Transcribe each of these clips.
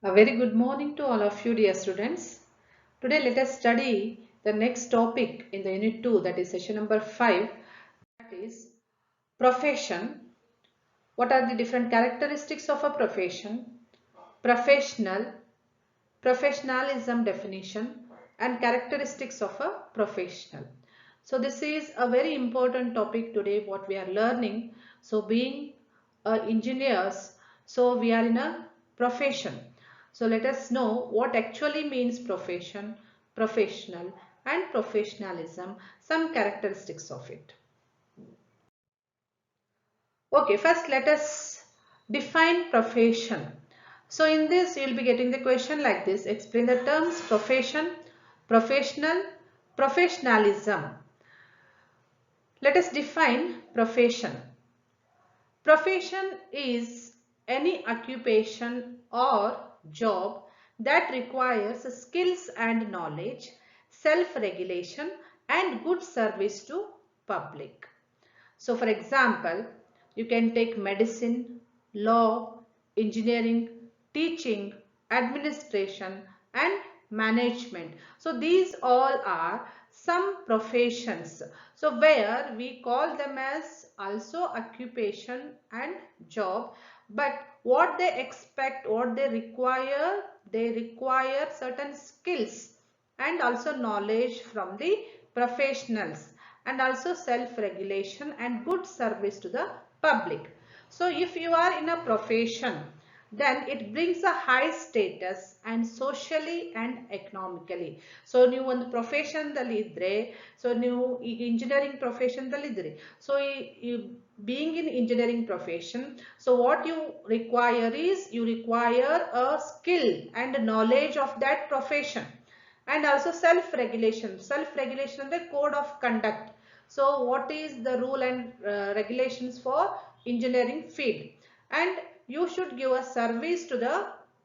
A very good morning to all of you, dear students. Today let us study the next topic in the unit 2, that is session number 5, that is profession. What are the different characteristics of a profession? Professional, professionalism definition and characteristics of a professional. So this is a very important topic today what we are learning. So being engineers, so we are in a profession. So let us know what actually means profession, professional and professionalism, some characteristics of it. Okay, first let us define profession. So in this you will be getting the question like this. Explain the terms profession, professional, professionalism. Let us define profession. Profession is any occupation or job that requires skills and knowledge, self-regulation and good service to public. So for example, you can take medicine, law, engineering, teaching, administration and management. So these all are some professions. So where we call them as also occupation and job, but what they expect, what they require certain skills and also knowledge from the professionals and also self-regulation and good service to the public. So if you are in a profession, then it brings a high status and socially and economically. So ನೀವು ಒಂದು profession ದಲ್ಲಿ ಇದ್ರೆ, so ನೀವು ಈಗ engineering profession ದಲ್ಲಿ ಇದ್ರಿ, so being in engineering profession, so what you require is you require a skill and knowledge of that profession and also self-regulation. Self-regulation is the code of conduct. So what is the rule and regulations for engineering field, and you should give a service to the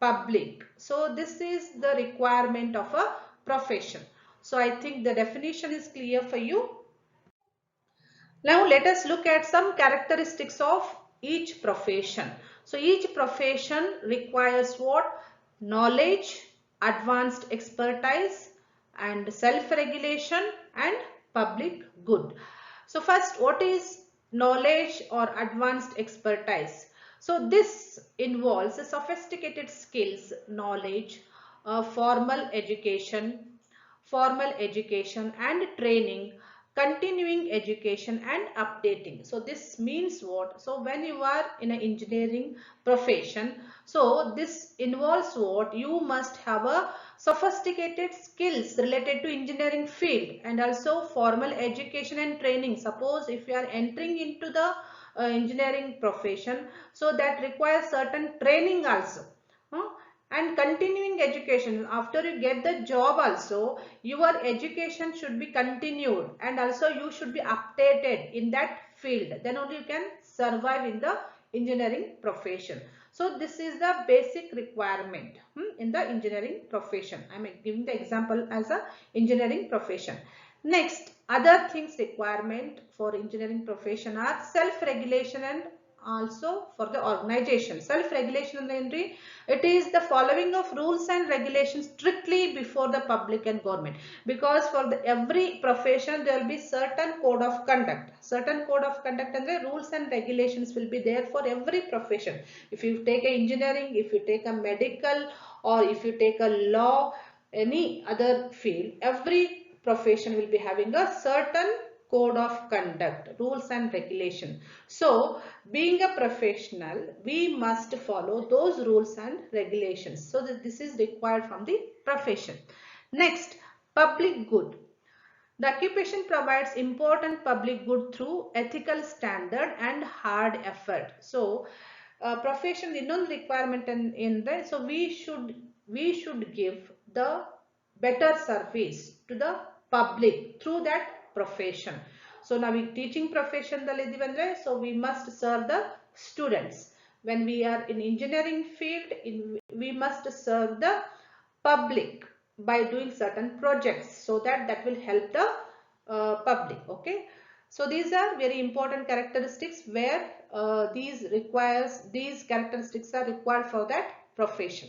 public. So this is the requirement of a profession. So I think the definition is clear for you. Now let us look at some characteristics of each profession. So each profession requires what? Knowledge, advanced expertise and self-regulation and public good. So first, what is knowledge or advanced expertise? So this involves sophisticated skills, knowledge, formal education and training, continuing education and updating. So this means what? So when you are in an engineering profession, so this involves what? You must have a sophisticated skills related to engineering field and also formal education and training. Suppose if you are entering into the engineering profession, so that requires certain training also. And continuing education, after you get the job also, your education should be continued and also you should be updated in that field, then only you can survive in the engineering profession. So this is the basic requirement in the engineering profession. I am giving the example as a engineering profession. Next, other things requirement for engineering profession are self-regulation and also for the organization. Self-regulation in the it is the following of rules and regulations strictly before the public and government, because for the every profession there will be certain code of conduct. Certain code of conduct and the rules and regulations will be there for every profession. If you take a engineering, if you take a medical, or if you take a law, any other field, every profession will be having a certain code of conduct, rules and regulation. So being a professional, we must follow those rules and regulations. So that this is required from the profession. Next, public good. The occupation provides important public good through ethical standard and hard effort. So profession ಇನ್ನೊಂದು requirement in so we should give the better service to the public through that profession. So now we teaching profession so we must serve the students. When we are in engineering field, we must serve the public by doing certain projects, so that will help the public. Okay, so these are very important characteristics where these characteristics are required for that profession.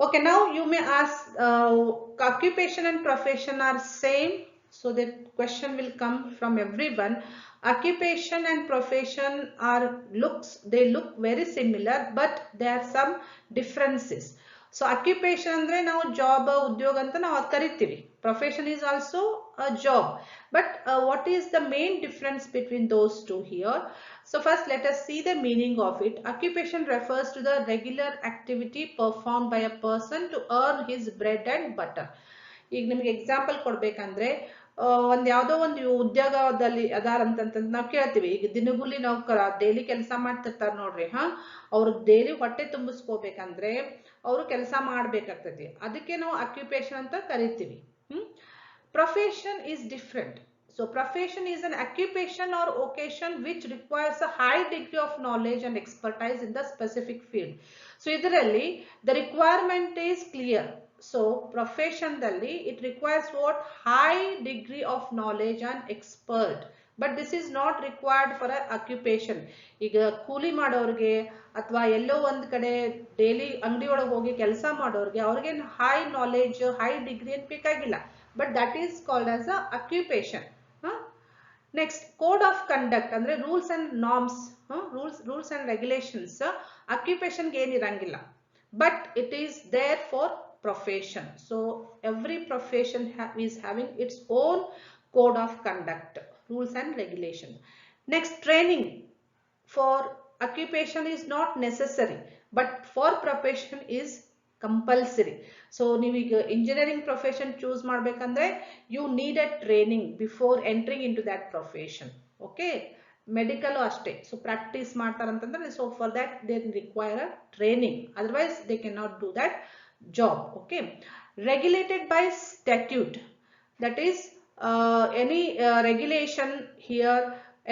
Okay, now you may ask, occupation and profession are same. So that question will come from everyone. Occupation and profession they look very similar, but there are some differences. So occupation andre ನಾವು job ಉದ್ಯೋಗ ಅಂತ ನಾವು ಕರಿತೀವಿ. Profession is also a job. But what is the main difference between those two here? So first let us see the meaning of it. Occupation refers to the regular activity performed by a person to earn his bread and butter. ಈಗ ನಿಮಗೆ example ಕೊಡ್ಬೇಕಂದ್ರೆ ಒಂದ್ ಯಾವ್ದೋ ಒಂದು ಉದ್ಯೋಗದಲ್ಲಿ ಅದಾರ ಅಂತಂತ ನಾವು ಕೇಳ್ತೀವಿ. ಈಗ ದಿನಗೂಲಿ ನೌಕರ ಡೈಲಿ ಕೆಲಸ ಮಾಡ್ತಿರ್ತಾರ ನೋಡ್ರಿ, ಅವ್ರ ಡೈಲಿ ಹೊಟ್ಟೆ ತುಂಬಿಸ್ಕೋಬೇಕಂದ್ರೆ ಅವರು ಕೆಲಸ ಮಾಡ್ಬೇಕಾಗ್ತೈತಿ. ಅದಕ್ಕೆ ನಾವು ಅಕ್ಯುಪೇಷನ್ ಅಂತ ಕರಿತೀವಿ. Profession is different. So profession is an occupation or occasion which requires a high degree of knowledge and expertise in the specific field. So ಇದರಲ್ಲಿ the requirement is clear. So profession dalli it requires what? High degree of knowledge and expert. But this is not required for a occupation. ಈಗ ಕೂಲಿ ಮಾಡೋರಿಗೆ ಅಥವಾ ಎಲ್ಲೋ ಒಂದ್ ಕಡೆ daily ಅಂಗಡಿ ಒಳಗೆ ಹೋಗಿ ಕೆಲಸ ಮಾಡೋರಿಗೆ ಅವ್ರಿಗೆ ಹೈ ನಾಲೆಜ್ ಹೈ ಡಿಗ್ರಿ ಅಂತ ಬೇಕಾಗಿಲ್ಲ. But that is called as a occupation. Next, code of conduct ಅಂದ್ರೆ rules and norms, rules and regulations occupation ಗೆ ಏನಿರಂಗಿಲ್ಲ, but it is there for profession. So every profession is having its own code of conduct, rules and regulations. Next, training for occupation is not necessary, but for profession is compulsory. So ನೀವೀಗ engineering profession choose ಮಾಡ್ಬೇಕಂದ್ರೆ you need a training before entering in to that profession. Okay, medical ಅಷ್ಟೇ. So practice ಮಾಡ್ತಾರಂತಂದ್ರೆ so for that they require a training, otherwise they can not do that job. Okay, regulated by statute, that is any regulation here,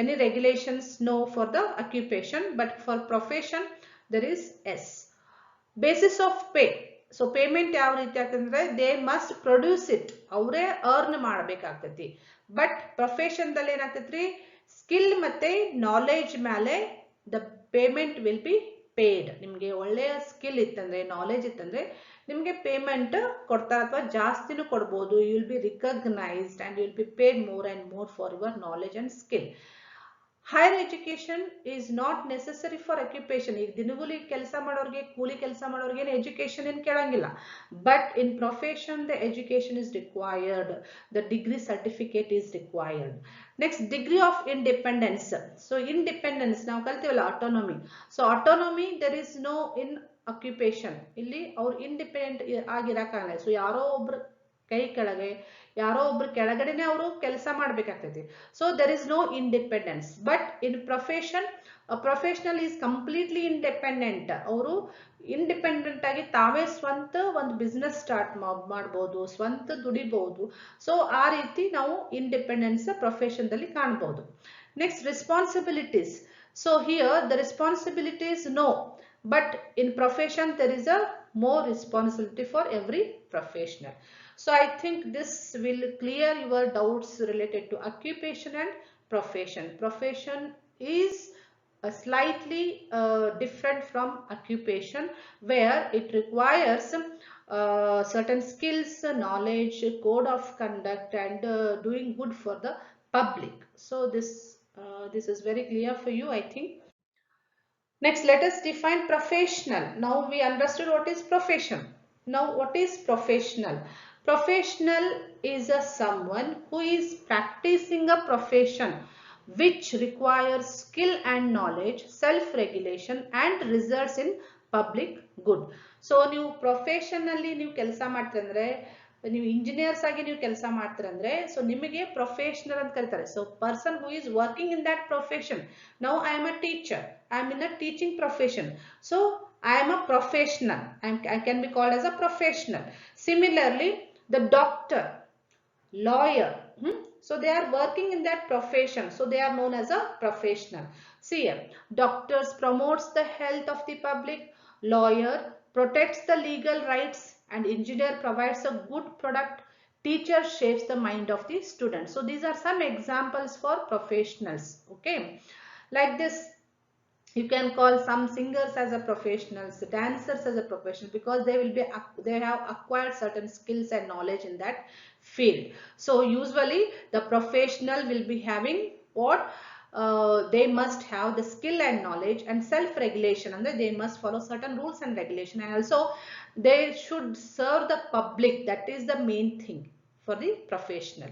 any regulations no for the occupation, but for profession there is S. Basis of pay. So payment ಯಾವ ರೀತಿ ಆಗ್ತಂದ್ರೆ they must produce it, ಅವರೇ earn ಮಾಡಬೇಕಾಗ್ತೈತಿ. But profession ದಲ್ಲಿ ಏನಾಗ್ತೈತ್ರಿ, skill ಮತ್ತೆ knowledge ಮೇಲೆ the payment will be paid. ನಿಮ್ಗೆ ಒಳ್ಳೆಯ skill ಇತ್ತಂದ್ರೆ knowledge ಇತ್ತಂದ್ರೆ ನಿಮ್ಗೆ ಪೇಮೆಂಟ್ ಕೊಡ್ತಾರೆ, ಅಥವಾ ಜಾಸ್ತಿನೂ ಕೊಡ್ಬೋದು. You will be recognised and you will be paid more and more for your knowledge and skill. Higher education is not necessary for occupation. ಈಗ ದಿನಗೂಲಿ ಕೆಲಸ ಮಾಡೋರಿಗೆ, ಕೂಲಿ ಕೆಲಸ ಮಾಡೋರಿಗೆ ಏನು ಎಜುಕೇಶನ್ ಏನು ಕೇಳಂಗಿಲ್ಲ. But in profession the education is required, the degree certificate is required. Next, degree of independence. So independence ನಾವು ಕಲ್ತೀವಲ್ಲ, autonomy. So autonomy there is no in occupation. ಇಲ್ಲಿ ಅವ್ರು ಇಂಡಿಪೆಂಡೆಂಟ್ ಆಗಿರಕ್ಕಾಗಲ್ಲ. ಸೊ ಯಾರೋ ಒಬ್ರು ಕೈ ಕೆಳಗೆ, ಯಾರೋ ಒಬ್ರು ಕೆಳಗಡೆನೆ ಅವರು ಕೆಲಸ ಮಾಡ್ಬೇಕಾಗ್ತೈತಿ. So there is no independence. But in profession, professional is completely independent. ಅವರು ಇಂಡಿಪೆಂಡೆಂಟ್ ಆಗಿ ತಾವೇ ಸ್ವಂತ ಒಂದು ಬಿಸ್ನೆಸ್ ಸ್ಟಾರ್ಟ್ ಮಾಡ್ಬೋದು, ಸ್ವಂತ ದುಡಿಬಹುದು. ಸೊ ಆ ರೀತಿ ನಾವು ಇಂಡಿಪೆಂಡೆನ್ಸ್ ಪ್ರೊಫೆಷನ್ ದಲ್ಲಿ ಕಾಣಬಹುದು. Next, responsibilities. So here the responsibilities no, but in profession there is a more responsibility for every professional. So I think this will clear your doubts related to occupation and profession. Profession is slightly different from occupation, where it requires certain skills, knowledge, code of conduct, and doing good for the public. So this is very clear for you, I think. Next, let us define professional. Now we understood what is profession. Now what is professional? Professional is someone who is practicing a profession which requires skill and knowledge, self-regulation, and results in public good. So ನೀವು ಪ್ರೊಫೆಷನಲ್ಲಿ ನೀವು ಕೆಲಸ ಮಾಡ್ತೀರಂದ್ರೆ, ನೀವು engineers ಆಗಿ ನೀವು ಕೆಲಸ ಮಾಡ್ತೀರಂದ್ರೆ, so ನಿಮಗೆ professional ಅಂತ ಕರೀತಾರೆ. So person who is working in that profession. Now I am a teacher, I am in a teaching profession. So I am a professional. I can be called as a professional. Similarly, the doctor, lawyer, so they are working in that profession. So they are known as a professional. See here, doctors promotes the health of the public, lawyer protects the legal rights, and engineer provides a good product. Teacher shapes the mind of the student. So these are some examples for professionals. Okay, like this. You can call some singers as a professionals, dancers as a professional, because they have acquired certain skills and knowledge in that field. So usually the professional will be having what, they must have the skill and knowledge and self-regulation, and they must follow certain rules and regulation, and also they should serve the public. That is the main thing for the professional.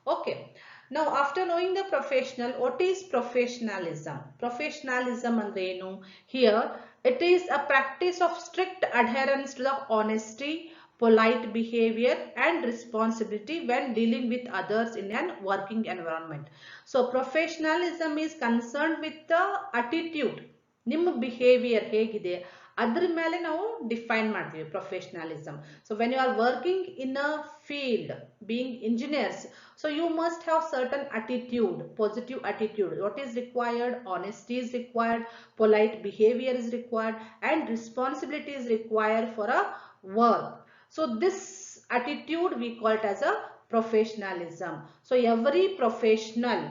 Okay. Now, after knowing the professional, what is professionalism? Professionalism andrenu. Here, it is a practice of strict adherence to the honesty, polite behavior and responsibility when dealing with others in an working environment. So, professionalism is concerned with the attitude. ನಿಮ್ಮ behaviour ಹೇಗಿದೆ ಅದ್ರ ಮೇಲೆ ನಾವು define ಮಾಡ್ತೀವಿ professionalism. So when you are working in a field being engineers, so you must have certain attitude, positive attitude. What is required? Honesty is required, polite behavior is required, and responsibility is required for a work. So this attitude we call it as a professionalism. So every professional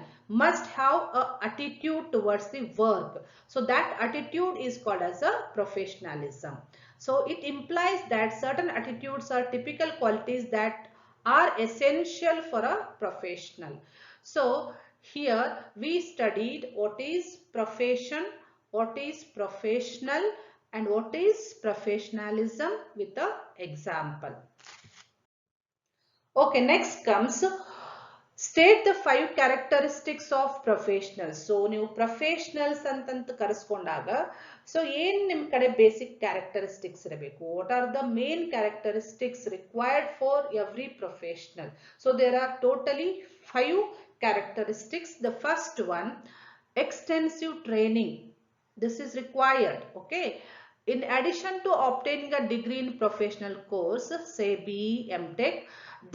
must have a attitude towards the work. So that attitude is called as a professionalism. So it implies that certain attitudes are typical qualities that are essential for a professional. So here we studied what is profession, what is professional, and what is professionalism with an example. Okay, next comes state the 5 characteristics of professionals. So ನೀವು professionals ಅಂತಂತ ಕರೆಸ್ಕೊಂಡಾಗ so ಏನ್ ನಿಮ್ ಕಡೆ basic characteristics ಇರಬೇಕು? What are the main characteristics required for every professional? So there are totally 5 characteristics. The first one, extensive training. This is required. Okay. In addition to obtaining a degree in professional course, say BE, MTech,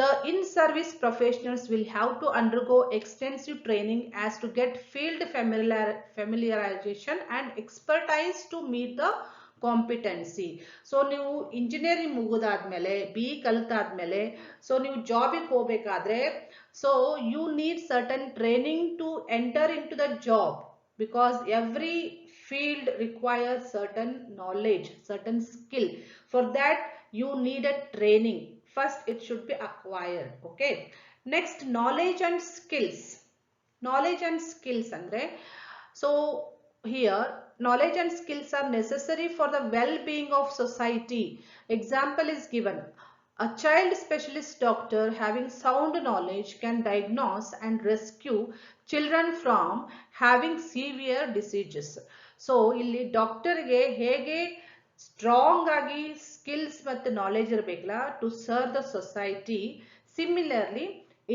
the in-service professionals will have to undergo extensive training as to get field familiarization and expertise to meet the competency. So ನೀವು engineering ಮುಗಿದಾದ್ಮೇಲೆ B ಕಲಿತಾದ್ಮೇಲೆ so ನೀವು ಜಾಬಿಗೆ ಹೋಗಬೇಕಾದ್ರೆ so you need certain training to enter into the job, because every field requires certain knowledge, certain skill. For that you need a training. First it should be acquired. Okay. Next, knowledge and skills. Knowledge and skills andre, so here knowledge and skills are necessary for the well-being of society. Example is given. A child specialist doctor having sound knowledge can diagnose and rescue children from having severe diseases. So ಇಲ್ಲಿ ಡಾಕ್ಟರ್ಗೆ ಹೇಗೆ strong ಆಗಿ skills ಮತ್ತು knowledge ಇರಬೇಕಲ್ಲ to serve the society, similarly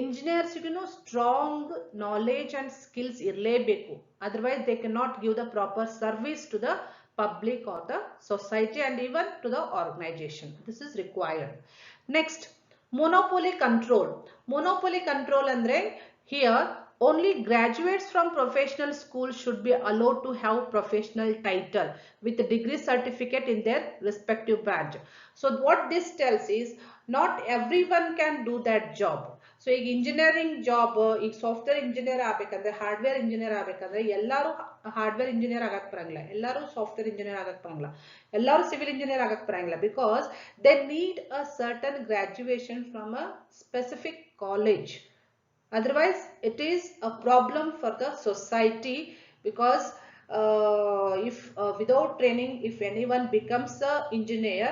ಇಂಜಿನಿಯರ್ಸ್ಗೂ strong knowledge and skills ಇರಲೇಬೇಕು. Otherwise they can not give the proper service to the public or the society and even to the organization. This is required. Next, monopoly control. Monopoly control andre, here only graduates from professional school should be allowed to have professional title with a degree certificate in their respective branch. So what this tells is not everyone can do that job. So ಈಗ engineering job, ಈಗ software engineer ಆಗ್ಬೇಕಂದ್ರೆ, hardware engineer ಆಗ್ಬೇಕಂದ್ರೆ ಎಲ್ಲರೂ hardware engineer ಆಗಕ್ ಬರಂಗಿಲ್ಲ, ಎಲ್ಲರೂ software engineer ಆಗಕ್ ಬರಂಗಿಲ್ಲ, ಎಲ್ಲರೂ ಸಿವಿಲ್ ಇಂಜಿನಿಯರ್ ಆಗಕ್ ಬರಂಗಿಲ್ಲ, because they need a certain graduation from a specific college. Otherwise it is a problem for the society, because if without training, if anyone becomes a engineer,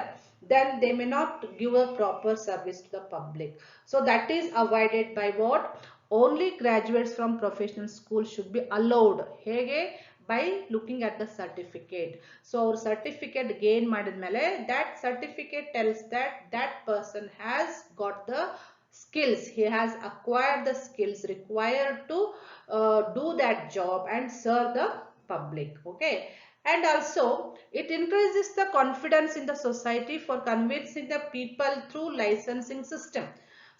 then they may not give a proper service to the public. So that is avoided by what? Only graduates from professional school should be allowed. Hege? By looking at the certificate. So our certificate gain madidmele, that certificate tells that that person has got the skills, he has acquired the skills required to do that job and serve the public. Okay. And also it increases the confidence in the society for convincing the people through licensing system.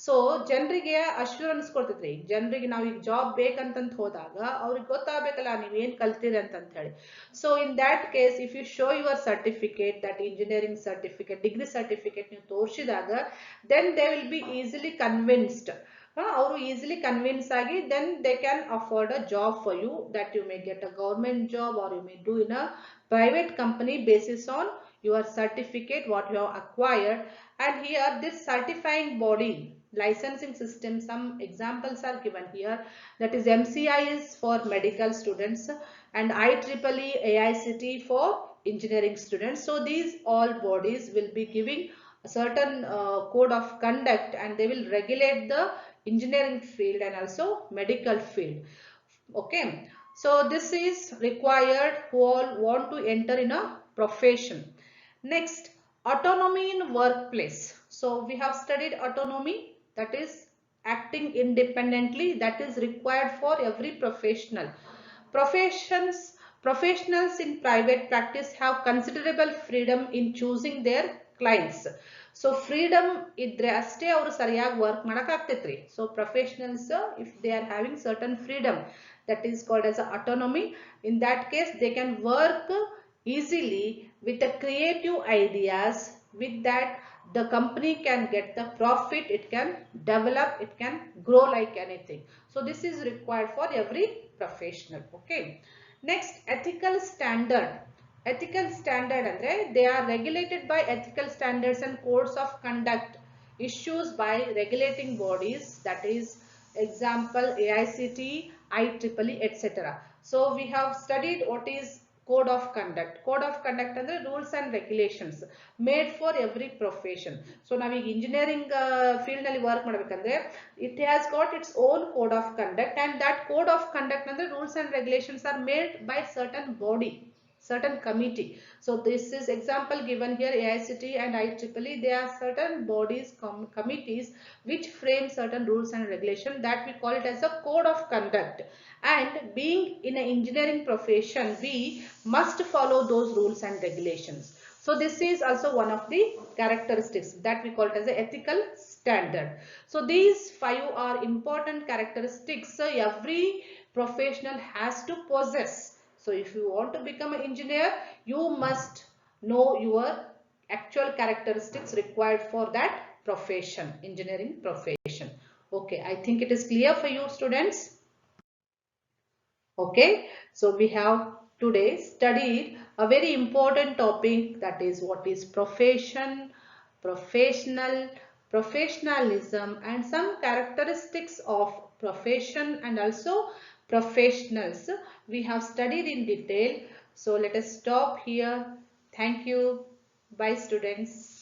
So ಜನರಿಗೆ assurance ಕೊಡ್ತೈತ್ರಿ. ಈಗ ಜನರಿಗೆ ನಾವು ಈಗ job ಬೇಕಂತಂತ ಹೋದಾಗ ಅವ್ರಿಗೆ ಗೊತ್ತಾಗಬೇಕಲ್ಲ ನೀವೇನ್ ಕಲ್ತೀರಿ ಅಂತಂತ ಹೇಳಿ. So in that case if you show your certificate, that engineering certificate, degree certificate ನೀವು ತೋರಿಸಿದಾಗ, then they will be easily convinced ಅವರು easily convince agi, then they can afford a job for you, that you may get a government job or you may do in a private company basis on your certificate what you have acquired. And here this certifying body licensing system, some examples are given here, that is MCI is for medical students and IEEE AICT for engineering students. So these all bodies will be giving a certain code of conduct, and they will regulate the engineering field and also medical field. Okay, so this is required who all want to enter in a profession. Next, autonomy in workplace. So we have studied autonomy, that is acting independently, that is required for every professional. Professionals in private practice have considerable freedom in choosing their clients. So freedom idre aste avaru sariyagi work madak agtitri. So professionals, if they are having certain freedom, that is called as autonomy. In that case they can work easily with the creative ideas. With that the company can get the profit, it can develop, it can grow like anything. So this is required for every professional. Okay, next, ethical standard. Ethical standard andre they are regulated by ethical standards and codes of conduct issues by regulating bodies, that is example AICT, IEEE, etc. So we have studied what is code of conduct. Code of conduct andre rules and regulations made for every profession. So now engineering field nalli work madabekandre it has got its own code of conduct, and that code of conduct andre rules and regulations are made by certain body, certain committee. So this is example given here, AICT and IEEE, they are certain bodies, committees which frame certain rules and regulation, that we call it as a code of conduct. And being in an engineering profession, we must follow those rules and regulations. So this is also one of the characteristics that we call it as an ethical standard. So these 5 are important characteristics every professional has to possess. So if you want to become an engineer, you must know your actual characteristics required for that profession, engineering profession. Okay, I think it is clear for you students. Okay, so we have today studied a very important topic, that is what is profession, professional, professionalism, and some characteristics of profession and also professionals. We have studied in detail. So let us stop here. Thank you. Bye students.